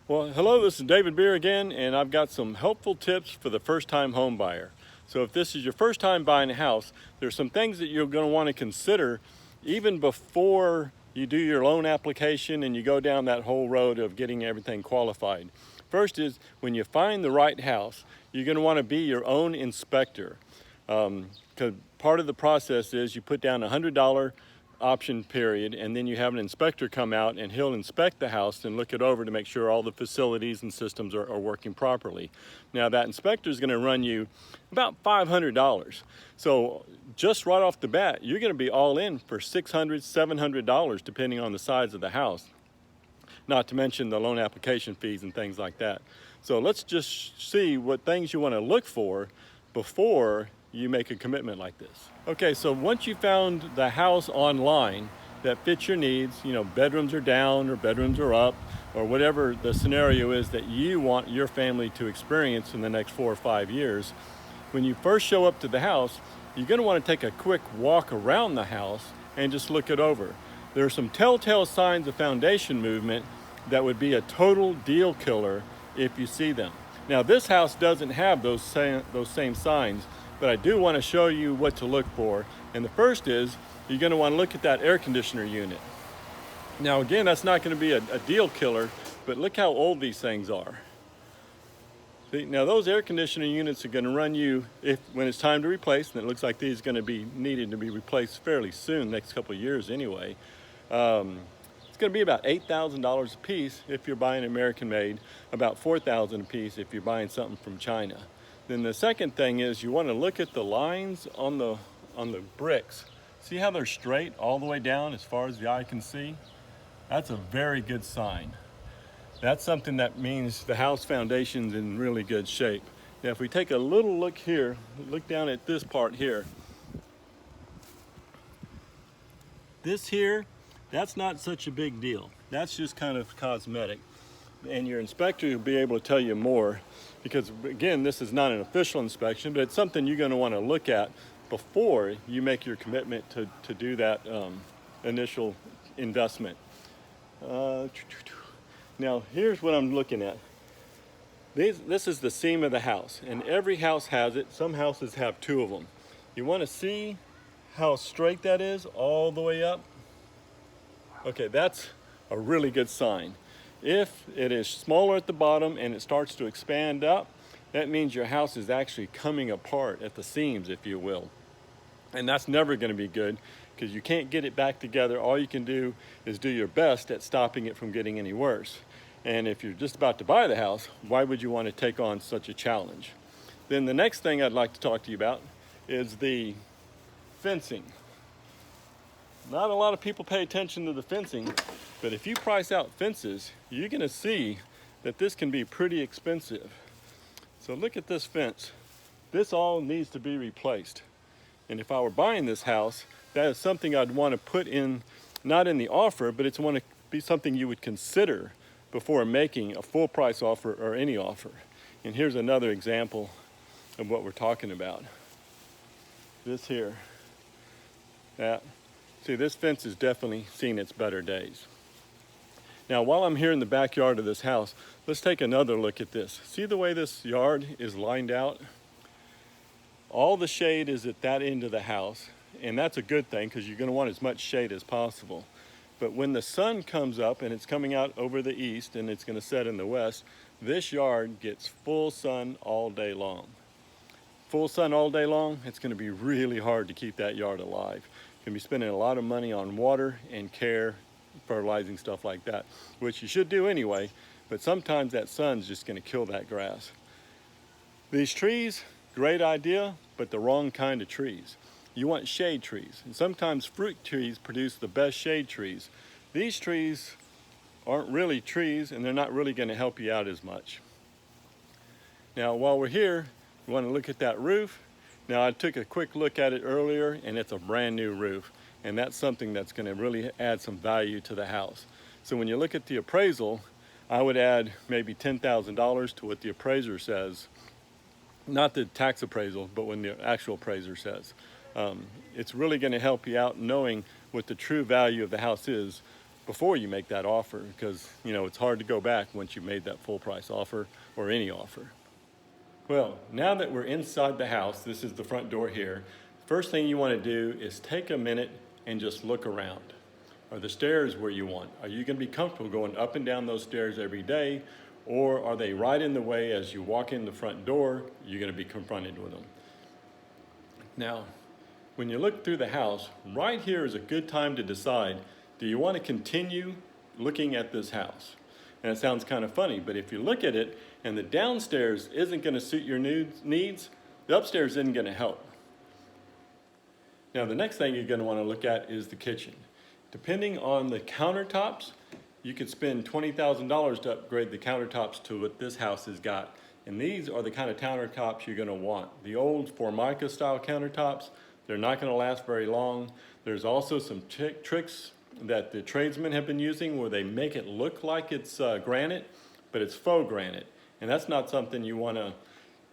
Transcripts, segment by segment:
Well, hello, this is David Beere again, and I've got some helpful tips for the first-time home buyer. So if this is your first time buying a house, there's some things that you're going to want to consider even before you do your loan application and you go down that whole road of getting everything qualified. First is when you find the right house, you're going to want to be your own inspector. Because part of the process is you put down a $100 option period, and then you have an inspector come out and he'll inspect the house and look it over to make sure all the facilities and systems are working properly. Now that inspector is going to run you about $500. So just right off the bat, you're going to be all in for $600, $700 depending on the size of the house. Not to mention the loan application fees and things like that. So let's just see what things you want to look for before you make a commitment like this. Okay, so once you found the house online that fits your needs, bedrooms are down or bedrooms are up, or whatever the scenario is that you want your family to experience in the next 4 or 5 years, when you first show up to the house, you're going to want to take a quick walk around the house and just look it over. There are some telltale signs of foundation movement that would be a total deal killer if you see them. Now this house doesn't have those same signs, but I do want to show you what to look for. And the first is, you're going to want to look at that air conditioner unit. Now again, that's not going to be a deal killer, but look how old these things are. See, now those air conditioning units are going to run you, when it's time to replace, and it looks like these are going to be needed to be replaced fairly soon, next couple of years anyway. It's going to be about $8,000 a piece if you're buying American made, about $4,000 a piece if you're buying something from China. Then the second thing is you want to look at the lines on the bricks. See how they're straight all the way down as far as the eye can see? That's a very good sign. That's something that means the house foundation's in really good shape. Now if we take a little look here, look down at this part here. This here, that's not such a big deal. That's just kind of cosmetic. And your inspector will be able to tell you more, because again, this is not an official inspection, but it's something you're going to want to look at before you make your commitment to do that initial investment. Now here's what I'm looking at. This is the seam of the house, and every house has it. Some houses have 2 of them. You want to see how straight that is all the way up? Okay, that's a really good sign. If it is smaller at the bottom and it starts to expand up, that means your house is actually coming apart at the seams, if you will. And that's never going to be good, because you can't get it back together. All you can do is do your best at stopping it from getting any worse. And if you're just about to buy the house, why would you want to take on such a challenge? Then the next thing I'd like to talk to you about is the fencing. Not a lot of people pay attention to the fencing, but if you price out fences, you're going to see that this can be pretty expensive. So look at this fence. This all needs to be replaced. And if I were buying this house, that is something I'd want to put in, not in the offer, but it's want to be something you would consider before making a full price offer or any offer. And here's another example of what we're talking about. This here. See, this fence has definitely seen its better days. Now, while I'm here in the backyard of this house, let's take another look at this. See the way this yard is lined out? All the shade is at that end of the house, and that's a good thing because you're going to want as much shade as possible. But when the sun comes up and it's coming out over the east and it's going to set in the west, this yard gets full sun all day long. Full sun all day long, it's going to be really hard to keep that yard alive. You're going to be spending a lot of money on water and care, fertilizing, stuff like that, which you should do anyway, but sometimes that sun's just going to kill that grass. These trees, great idea, but the wrong kind of trees. You want shade trees, and sometimes fruit trees produce the best shade trees. These trees aren't really trees, and they're not really going to help you out as much. Now, while we're here, we want to look at that roof. Now, I took a quick look at it earlier, and it's a brand new roof, and that's something that's going to really add some value to the house. So when you look at the appraisal, I would add maybe $10,000 to what the appraiser says. Not the tax appraisal, but when the actual appraiser says. It's really going to help you out knowing what the true value of the house is before you make that offer, because it's hard to go back once you've made that full price offer or any offer. Well, now that we're inside the house, this is the front door here. First thing you want to do is take a minute and just look around. Are the stairs where you want? Are you going to be comfortable going up and down those stairs every day? Or are they right in the way as you walk in the front door? You're going to be confronted with them. Now, when you look through the house, right here is a good time to decide, do you want to continue looking at this house? And it sounds kind of funny, but if you look at it and the downstairs isn't going to suit your needs, the upstairs isn't going to help. Now, the next thing you're going to want to look at is the kitchen. Depending on the countertops, you could spend $20,000 to upgrade the countertops to what this house has got. And these are the kind of countertops you're going to want. The old Formica style countertops, they're not going to last very long. There's also some tricks that the tradesmen have been using where they make it look like it's granite, but it's faux granite. And that's not something you want to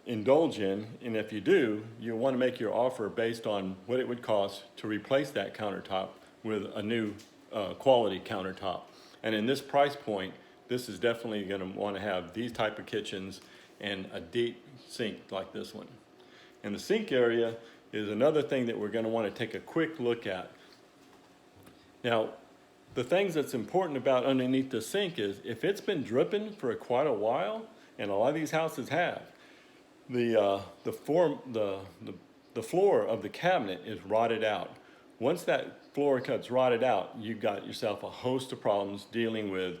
indulge in. And if you do, you want to make your offer based on what it would cost to replace that countertop with a new quality countertop. And in this price point, this is definitely going to want to have these type of kitchens and a deep sink like this one. And the sink area is another thing that we're going to want to take a quick look at. Now, the things that's important about underneath the sink is if it's been dripping for quite a while, and a lot of these houses have, the floor of the cabinet is rotted out. Once that floor cuts rotted out, you've got yourself a host of problems dealing with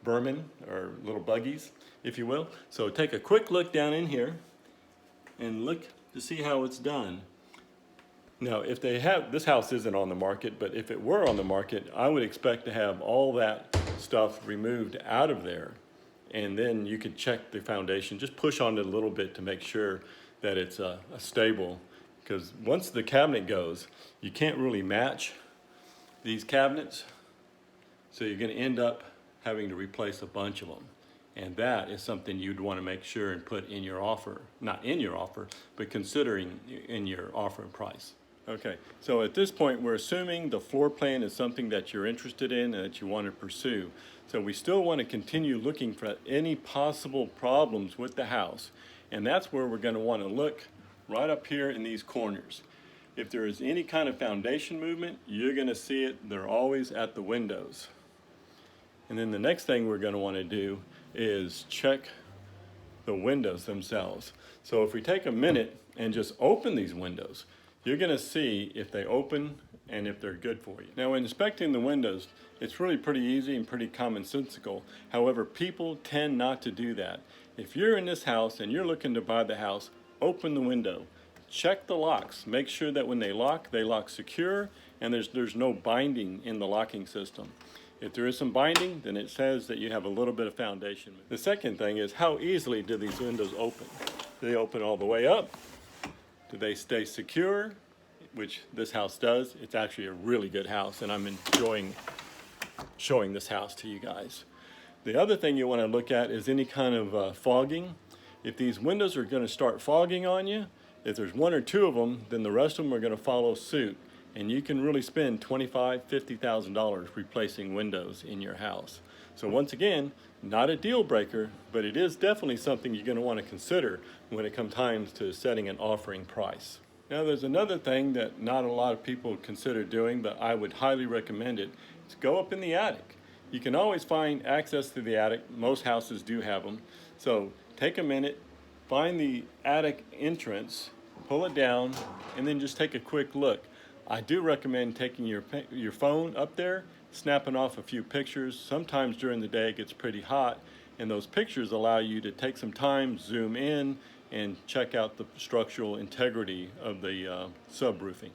vermin or little buggies, if you will. So take a quick look down in here and look to see how it's done. Now, if they have, this house isn't on the market, but if it were on the market, I would expect to have all that stuff removed out of there. And then you could check the foundation, just push on it a little bit to make sure that it's stable. Because once the cabinet goes, you can't really match these cabinets. So you're going to end up having to replace a bunch of them. And that is something you'd want to make sure and put in your offer. Not in your offer, but considering in your offer price. Okay, so at this point, we're assuming the floor plan is something that you're interested in and that you want to pursue. So we still want to continue looking for any possible problems with the house. And that's where we're going to want to look right up here in these corners. If there is any kind of foundation movement, you're going to see it. They're always at the windows. And then the next thing we're going to want to do is check the windows themselves. So if we take a minute and just open these windows, you're going to see if they open and if they're good for you. Now, when inspecting the windows, it's really pretty easy and pretty commonsensical. However, people tend not to do that. If you're in this house and you're looking to buy the house, open the window. Check the locks. Make sure that when they lock secure and there's no binding in the locking system. If there is some binding, then it says that you have a little bit of foundation. The second thing is, how easily do these windows open? Do they open all the way up? Do they stay secure? Which this house does. It's actually a really good house, and I'm enjoying showing this house to you guys. The other thing you want to look at is any kind of fogging. If these windows are going to start fogging on you, if there's one or two of them, then the rest of them are going to follow suit. And you can really spend $25,000, $50,000 replacing windows in your house. So once again, not a deal breaker, but it is definitely something you're going to want to consider when it comes time to setting an offering price. Now, there's another thing that not a lot of people consider doing, but I would highly recommend it. It's go up in the attic. You can always find access to the attic. Most houses do have them. So take a minute, find the attic entrance, pull it down, and then just take a quick look. I do recommend taking your phone up there, snapping off a few pictures. Sometimes during the day it gets pretty hot, and those pictures allow you to take some time, zoom in, and check out the structural integrity of the subroofing.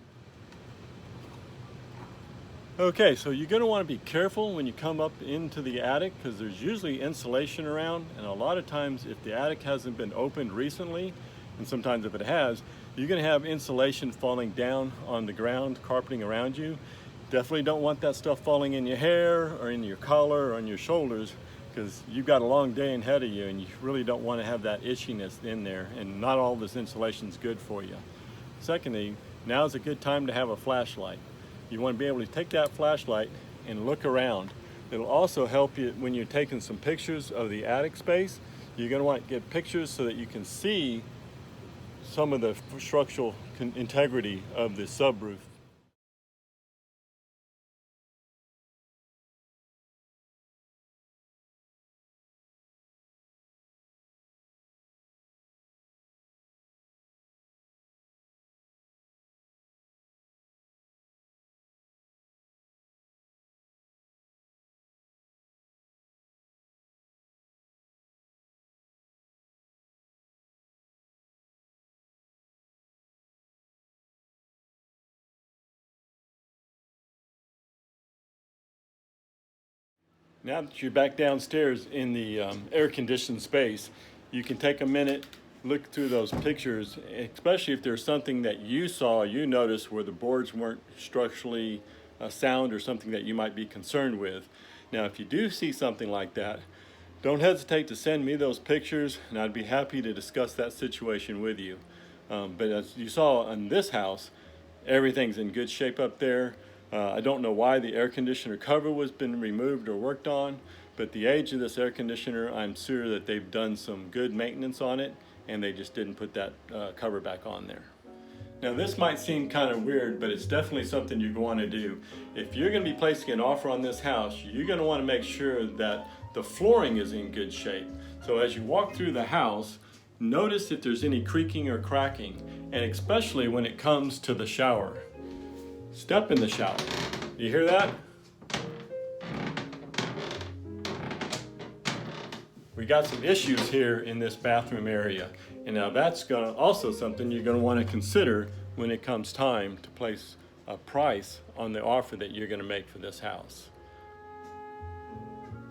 Okay, so you're going to want to be careful when you come up into the attic because there's usually insulation around, and a lot of times if the attic hasn't been opened recently, and sometimes if it has, you're going to have insulation falling down on the ground, carpeting around you. Definitely don't want that stuff falling in your hair or in your collar or on your shoulders because you've got a long day ahead of you and you really don't want to have that itchiness in there, and not all this insulation is good for you. Secondly, now is a good time to have a flashlight. You want to be able to take that flashlight and look around. It'll also help you when you're taking some pictures of the attic space. You're going to want to get pictures so that you can see some of the structural integrity of the subroof. Now that you're back downstairs in the air-conditioned space, you can take a minute, look through those pictures, especially if there's something that you saw, you noticed where the boards weren't structurally sound or something that you might be concerned with. Now, if you do see something like that, don't hesitate to send me those pictures, and I'd be happy to discuss that situation with you. But as you saw in this house, everything's in good shape up there. I don't know why the air conditioner cover was been removed or worked on, but the age of this air conditioner, I'm sure that they've done some good maintenance on it, and they just didn't put that cover back on there. Now this might seem kind of weird, but it's definitely something you're going to do. If you're going to be placing an offer on this house, you're going to want to make sure that the flooring is in good shape. So as you walk through the house, notice if there's any creaking or cracking, and especially when it comes to the shower. Step in the shower. You hear that? We got some issues here in this bathroom area, and now that's also something you're going to want to consider when it comes time to place a price on the offer that you're going to make for this house.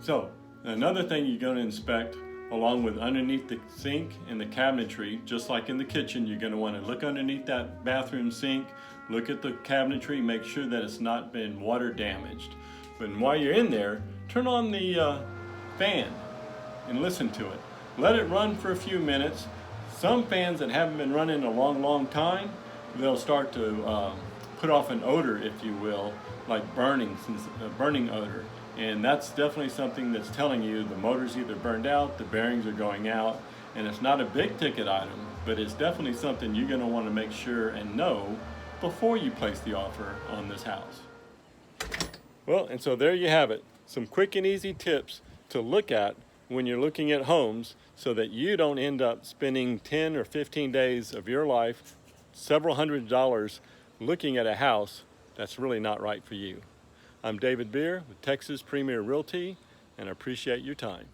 So another thing you're going to inspect, along with underneath the sink and the cabinetry, just like in the kitchen, you're going to want to look underneath that bathroom sink, look at the cabinetry, make sure that it's not been water damaged. But while you're in there, turn on the fan and listen to it. Let it run for a few minutes. Some fans that haven't been running a long time, they'll start to put off an odor, if you will, like burning odor. And that's definitely something that's telling you the motor's either burned out, the bearings are going out, and it's not a big ticket item, but it's definitely something you're going to want to make sure and know before you place the offer on this house. Well, and so there you have it. Some quick and easy tips to look at when you're looking at homes so that you don't end up spending 10 or 15 days of your life, several $100s, looking at a house that's really not right for you. I'm David Beere with Texas Premier Realty, and I appreciate your time.